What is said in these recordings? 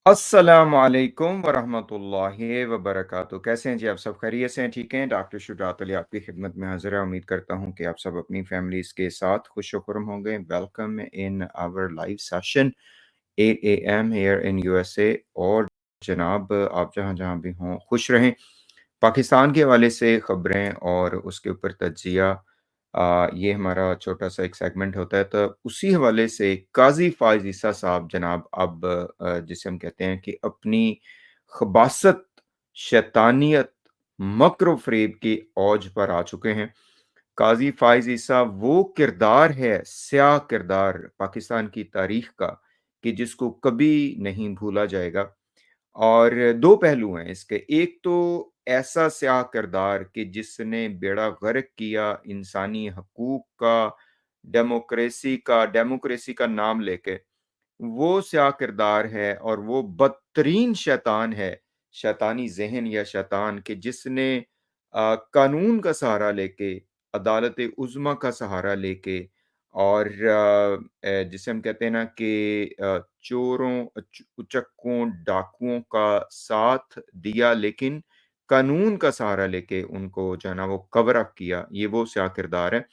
अस्सलामु अलैकुम वरहमतुल्लाहि वबरकातुहू। कैसे हैं जी आप सब? खैरियत से हैं? ठीक हैं? डॉक्टर शुजात अली आपकी खिदमत में हाज़िर है। उम्मीद करता हूँ कि आप सब अपनी फैमिलीज़ के साथ खुश व खुर्म होंगे। Welcome in our live session 8 AM here in USA. और जनाब आप जहाँ-जहाँ भी हों खुश रहें। पाकिस्तान के हवाले से ख़बरें और उसके ऊपर तज्ज़िया, ये हमारा छोटा-सा एक सेगमेंट होता है। तो उसी हवाले से काज़ी फ़ाइज़ ईसा साहब जनाब अब जिसे हम कहते हैं कि अपनी ख़बासत, शैतानियत, मक्र व फ़रेब की औज पर आ चुके हैं। काज़ी फ़ाइज़ ईसा वो किरदार है, स्याह किरदार पाकिस्तान की तारीख़ का, कि जिसको कभी नहीं भूला जाएगा। और 2 पहलू हैं इसके। एक तो ऐसा स्याह किरदार कि जिसने बेड़ा गर्क किया इंसानी हकूक़ का, डेमोक्रेसी का नाम लेके। वो स्याह किरदार है और वो बदतरीन शैतान है, शैतानी ज़हन या शैतान कि जिसने कानून का सहारा लेके, अदालत-ए-उज़्मा का सहारा लेके और जिसे हम कहते हैं ना कि चोरों, उचक्कों, डाकुओं का साथ दिया, लेकिन कानून का सहारा लेके उनको जो है ना वो कवर अप किया, ये वो स्याह किरदार है।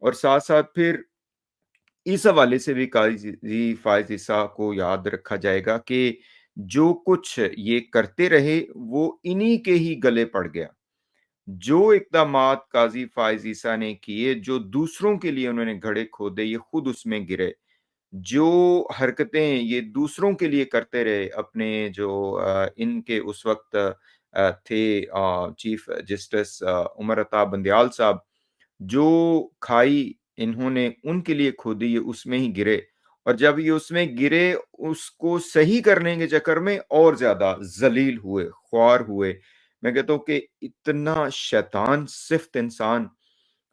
और साथ-साथ फिर इस हवाले से भी काज़ी फ़ाइज़ ईसा को याद रखा जाएगा कि जो कुछ ये करते रहे, वो इन्हीं के ही गले पड़ गया। जो इक़दामात काज़ी फ़ाइज़ ईसा ने किए, जो दूसरों के लिए उन्होंने घड़े खोदे, ये खुद उसमें गिरे। जो हरकतें ये दूसरों के लिए करते रहे, अपने जो इनके उस वक़्त थे चीफ़ जस्टिस उमर अता बंदियाल साहब, जो खाई इन्होंने उनके लिए खोदी, ये उसमें ही गिरे। और जब ये उसमें गिरे, उसको सही करने के चक्कर में और ज़्यादा ज़लील हुए, ख्वार हुए। मैं कहता हूँ कि इतना शैतान सिफ़्त इंसान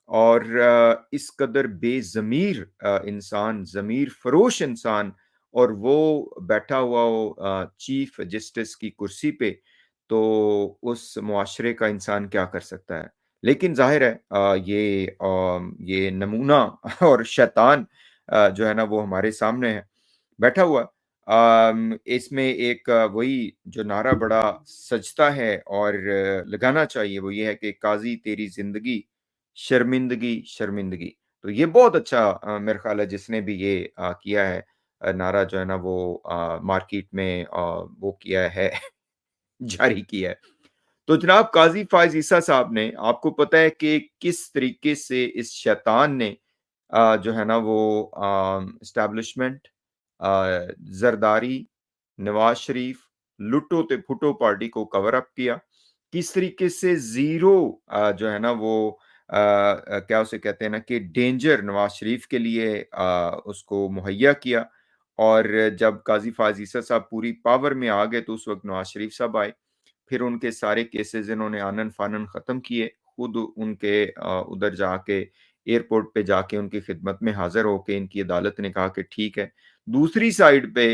और इस कदर बेज़मीर इंसान, ज़मीर फ़रोश इंसान, और वो बैठा हुआ हो चीफ़ जस्टिस की कुर्सी पे, तो उस मुआशरे का इंसान क्या कर सकता है? लेकिन ज़ाहिर है ये नमूना और शैतान जो है ना वो हमारे सामने है, बैठा हुआ। इसमें एक वही जो नारा बड़ा सजता है और लगाना चाहिए, वो ये है कि काज़ी तेरी ज़िंदगी, शर्मिंदगी, शर्मिंदगी। तो ये बहुत अच्छा मेरा ख़्याल है जिसने भी ये किया है, नारा जो है ना वो मार्केट में वो किया है जारी किया है। तो जनाब काज़ी फ़ाइज़ ईसा साहब ने, आपको पता है कि किस तरीके से इस शैतान ने जो है ना वो एस्टेब्लिशमेंट, ज़रदारी, नवाज़ शरीफ, लुट्टो ते फुट्टो पार्टी को कवर अप किया। किस तरीके से ज़ीरो जो है ना वो क्या उसे कहते हैं ना कि डेंजर नवाज़ शरीफ के लिए उसको मुहैया किया। और जब काज़ी फ़ाइज़ ईसा साहब पूरी पावर में आ गए, तो उस वक़्त नवाज़ शरीफ साहब आए। फिर उनके सारे केसेज़ इन्होंने आनन-फानन ख़त्म किए। खुद उनके उधर जाके एयरपोर्ट पे जाके उनकी खिदमत में हाज़िर होके इनकी अदालत ने कहा कि ठीक है। दूसरी साइड पे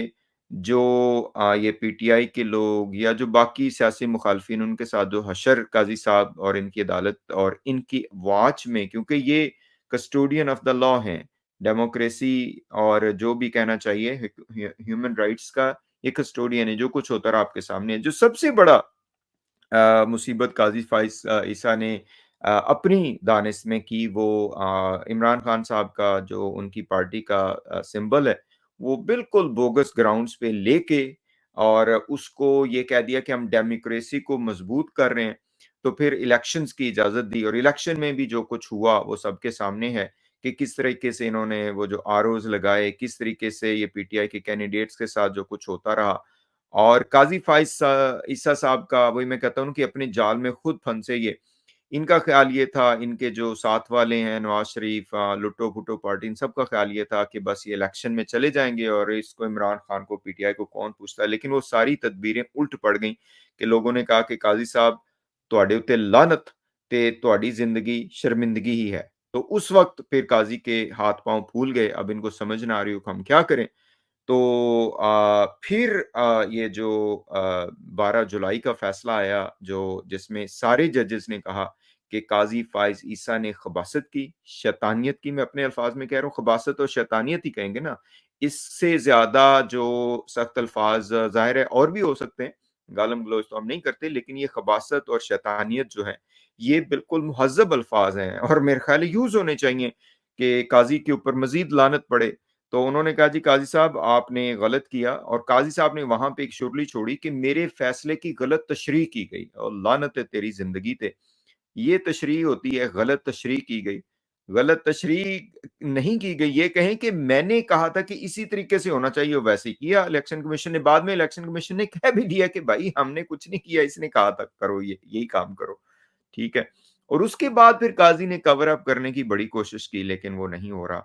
जो ये पीटीआई के लोग या जो बाकी सियासी मुखालफिन, उनके साथ जो हशर काज़ी साहब और इनकी अदालत और इनकी वॉच में, क्योंकि ये कस्टोडियन ऑफ द लॉ हैं, डेमोक्रेसी और जो भी कहना चाहिए ह्यूमन राइट्स का ये कस्टोडियन है। जो कुछ होता रहा आपके सामने है। जो सबसे बड़ा मुसीबत काज़ी फ़ाइज़ ईसा ने अपनी दानिश में की, वो इमरान खान साहब का जो उनकी पार्टी का सिंबल है, वो बिल्कुल बोगस ग्राउंड्स पे लेके और उसको ये कह दिया कि हम डेमोक्रेसी को मज़बूत कर रहे हैं। तो फिर इलेक्शंस की इजाज़त दी और इलेक्शन में भी जो कुछ हुआ वो सबके सामने है कि किस तरीके से इन्होंने वो जो आरओज़ लगाए, किस तरीके से ये पीटीआई के कैंडिडेट्स के साथ जो कुछ होता रहा। और काज़ी फ़ाइज़ ईसा साहब का वही मैं कहता हूँ कि अपने जाल में खुद फंसे ये। इनका ख़्याल ये था, इनके जो साथ वाले हैं नवाज़ शरीफ, लुट्टो-फुट्टो पार्टी, इन सब का ख़्याल ये था कि बस ये इलेक्शन में चले जाएँगे और इसको इमरान खान को, पीटीआई को कौन पूछता है। लेकिन वो सारी तदबीरें उल्ट पड़ गईं कि लोगों ने कहा कि काज़ी साहब तुहाडे उत्ते लानत ते तुहाडी ज़िंदगी शर्मिंदगी ही है। तो उस वक़्त फिर काज़ी के हाथ-पाँव फूल गए, अब इनको समझ ना आ रही हो कि हम क्या करें? तो फिर ये जो 12 जुलाई का फ़ैसला आया, जो जिसमें सारे जजेस ने कहा کہ قاضی فائز عیسیٰ نے خباثت کی، شیطانیت کی، میں اپنے الفاظ میں کہہ رہا ہوں، خباثت اور شیطانیت ہی کہیں گے نا، اس سے زیادہ جو سخت الفاظ ظاہر ہے اور بھی ہو سکتے ہیں، گالم گلوچ تو ہم نہیں کرتے، لیکن یہ خباثت اور شیطانیت جو ہے یہ بالکل مہذب الفاظ ہیں اور میرے خیال ہے یوز ہونے چاہیے کہ قاضی کے اوپر مزید لعنت پڑے۔ تو انہوں نے کہا جی قاضی صاحب آپ نے غلط کیا، اور قاضی صاحب نے وہاں پہ ایک شرلی چھوڑی کہ میرے فیصلے کی غلط تشریح کی گئی اور لعنت ہے تیری زندگی تے۔ یہ تشریح ہوتی ہے، غلط تشریح کی گئی، غلط تشریح نہیں کی گئی، یہ کہیں کہ میں نے کہا تھا کہ اسی طریقے سے ہونا چاہیے، ویسے ہی کیا الیکشن کمیشن نے، بعد میں الیکشن کمیشن نے کہہ بھی دیا کہ بھائی ہم نے کچھ نہیں کیا، اس نے کہا تھا کرو، یہی کام کرو، ٹھیک ہے۔ اور اس کے بعد پھر قاضی نے کور اپ کرنے کی بڑی کوشش کی لیکن وہ نہیں ہو رہا۔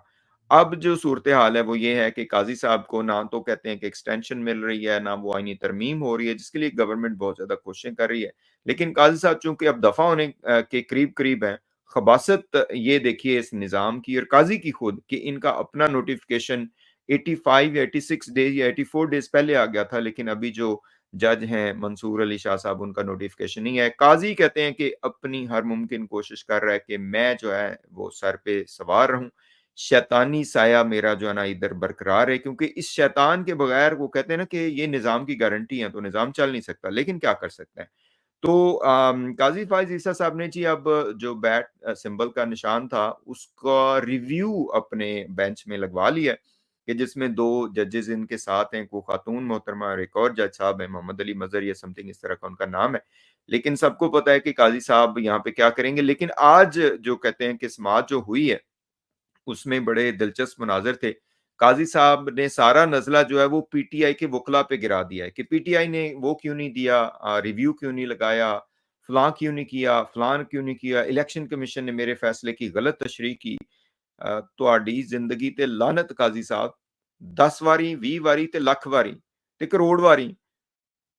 اب جو صورتحال ہے وہ یہ ہے کہ قاضی صاحب کو نہ تو کہتے ہیں کہ ایکسٹینشن مل رہی ہے، نہ وہ آئینی ترمیم ہو رہی ہے، جس کے لیے گورنمنٹ بہت زیادہ کوششیں کر رہی ہے، لیکن قاضی صاحب چونکہ اب دفع ہونے کے قریب قریب ہیں، خباثت یہ دیکھیے اس نظام کی اور قاضی کی خود کہ ان کا اپنا نوٹیفکیشن 85 یا 86 ڈیز یا 84 ڈیز پہلے آ گیا تھا، لیکن ابھی جو جج ہیں منصور علی شاہ صاحب ان کا نوٹیفکیشن نہیں ہے۔ قاضی کہتے ہیں کہ اپنی ہر ممکن کوشش کر رہا ہے کہ میں جو ہے وہ سر پہ سوار رہوں، شیطانی سایہ میرا جو ہے نا ادھر برقرار ہے، کیونکہ اس شیطان کے بغیر وہ کہتے ہیں نا کہ یہ نظام کی گارنٹی ہے تو نظام چل نہیں سکتا، لیکن کیا کر سکتے ہیں۔ تو قاضی فائز عیسیٰ صاحب نے جی اب جو بیٹ سمبل کا نشان تھا اس کا ریویو اپنے بینچ میں لگوا لیا ہے، کہ جس میں 2 ججز ان کے ساتھ ہیں، کو خاتون محترمہ اور ایک اور جج صاحب ہیں، محمد علی مظہر یا سم تھنگ اس طرح کا ان کا نام ہے، لیکن سب کو پتا ہے کہ قاضی صاحب یہاں پہ کیا کریں گے۔ لیکن آج جو کہتے ہیں کہ سماعت جو ہوئی ہے اس میں بڑے دلچسپ مناظر تھے۔ قاضی صاحب نے سارا نزلہ جو ہے وہ پی ٹی آئی کے وکلا پہ گرا دیا ہے کہ پی ٹی آئی نے وہ کیوں نہیں دیا، ریویو کیوں نہیں لگایا، فلاں کیوں نہیں کیا، فلاں کیوں نہیں کیا، الیکشن کمیشن نے میرے فیصلے کی غلط تشریح کی۔ تہاڈی زندگی تے لعنت قاضی صاحب، 10 واری 20 واری تے لکھ واری تے کروڑ واری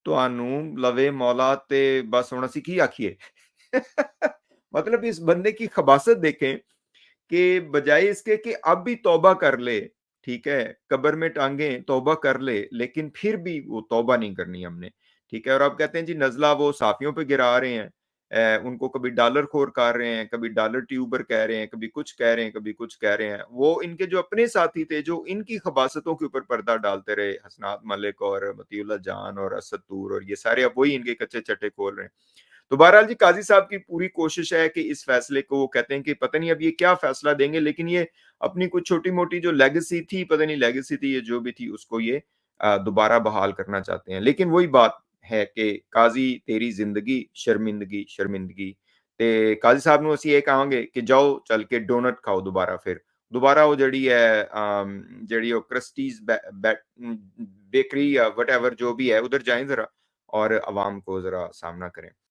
تہانوں لوے مولا تے بس ہن اسی کی آکھیے۔ مطلب اس بندے کی خباثت دیکھیں کہ بجائے اس کے کہ اب بھی توبہ کر لے، ٹھیک ہے، قبر میں ٹانگیں توبہ کر لے، لیکن پھر بھی وہ توبہ نہیں کرنی ہم نے، ٹھیک ہے۔ اور اب کہتے ہیں جی نزلہ وہ صحافیوں پہ گرا رہے ہیں، ان کو کبھی ڈالر خور کر رہے ہیں، کبھی ڈالر ٹیوبر کہہ رہے ہیں، کبھی کچھ کہہ رہے ہیں، کبھی کچھ کہہ رہے ہیں۔ وہ ان کے جو اپنے ساتھی تھے جو ان کی خباثتوں کے اوپر پردہ ڈالتے رہے، حسنات ملک اور مطیع اللہ جان اور اسد طور اور یہ سارے، اب وہی ان کے کچے چٹے کھول رہے ہیں۔ تو بہرحال جی قاضی صاحب کی پوری کوشش ہے کہ اس فیصلے کو، وہ کہتے ہیں کہ پتہ نہیں اب یہ کیا فیصلہ دیں گے، لیکن یہ اپنی کچھ چھوٹی موٹی جو لیگیسی تھی، پتہ نہیں لیگیسی تھی یہ جو بھی تھی، اس کو یہ دوبارہ بحال کرنا چاہتے ہیں۔ لیکن وہی بات ہے کہ قاضی تیری زندگی شرمندگی شرمندگی تے قاضی صاحب نو اسی یہ کہاں گے کہ جاؤ چل کے ڈونٹ کھاؤ دوبارہ، پھر دوبارہ وہ جڑی ہے جڑی وہ کرسٹیز بیکری یا وٹ ایور جو بھی ہے ادھر جائیں ذرا اور عوام کو ذرا سامنا کریں۔